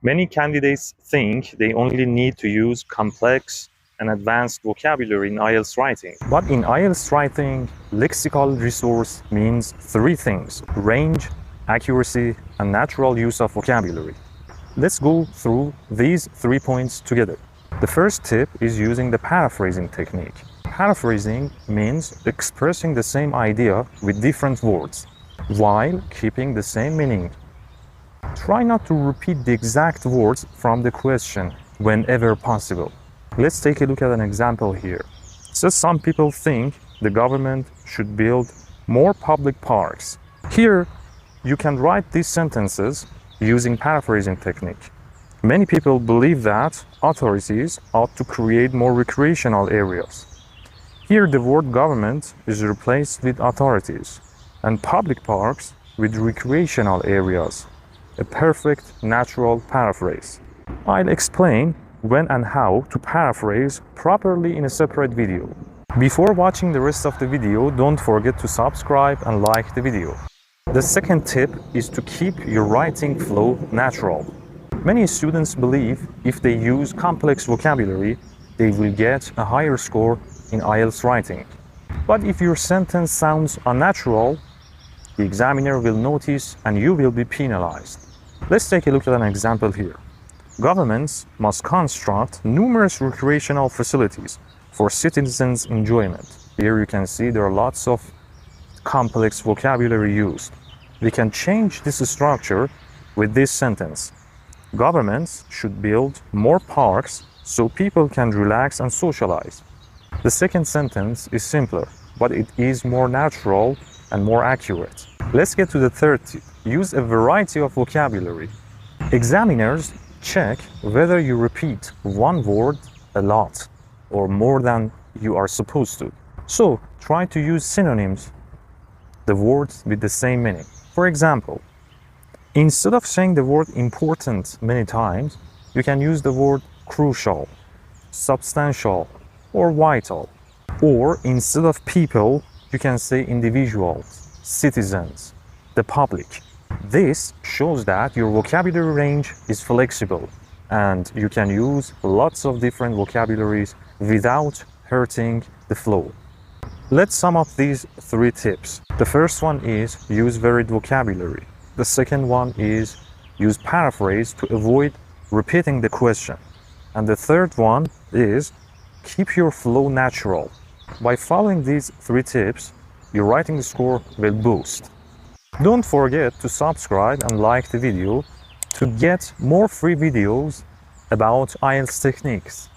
Many candidates think they only need to use complex and advanced vocabulary in IELTS writing. But in IELTS writing, lexical resource means three things: range, accuracy, and natural use of vocabulary. Let's go through these 3 points together. The first tip is using the paraphrasing technique. Paraphrasing means expressing the same idea with different words while keeping the same meaning. Try not to repeat the exact words from the question whenever possible. Let's take a look at an example here. So some people think the government should build more public parks. Here, you can write these sentences using paraphrasing technique. Many people believe that authorities ought to create more recreational areas. Here, the word government is replaced with authorities and public parks with recreational areas. A perfect natural paraphrase. I'll explain when and how to paraphrase properly in a separate video. Before watching the rest of the video, don't forget to subscribe and like the video. The second tip is to keep your writing flow natural. Many students believe if they use complex vocabulary, they will get a higher score in IELTS writing. But if your sentence sounds unnatural, the examiner will notice and you will be penalized. Let's take a look at an example here. Governments must construct numerous recreational facilities for citizens' enjoyment. Here you can see there are lots of complex vocabulary used. We can change this structure with this sentence. Governments should build more parks so people can relax and socialize. The second sentence is simpler, but it is more natural and more accurate. Let's get to the third tip. Use a variety of vocabulary. Examiners check whether you repeat one word a lot or more than you are supposed to. So try to use synonyms, the words with the same meaning. For example, instead of saying the word important many times, you can use the word crucial, substantial, or vital. Or instead of people, you can say individuals, citizens, the public. This shows that your vocabulary range is flexible and you can use lots of different vocabularies without hurting the flow. Let's sum up these 3 tips. The first one is use varied vocabulary. The second one is use paraphrase to avoid repeating the question. And the third one is keep your flow natural. By following these 3 tips, your writing score will boost. Don't forget to subscribe and like the video to get more free videos about IELTS techniques.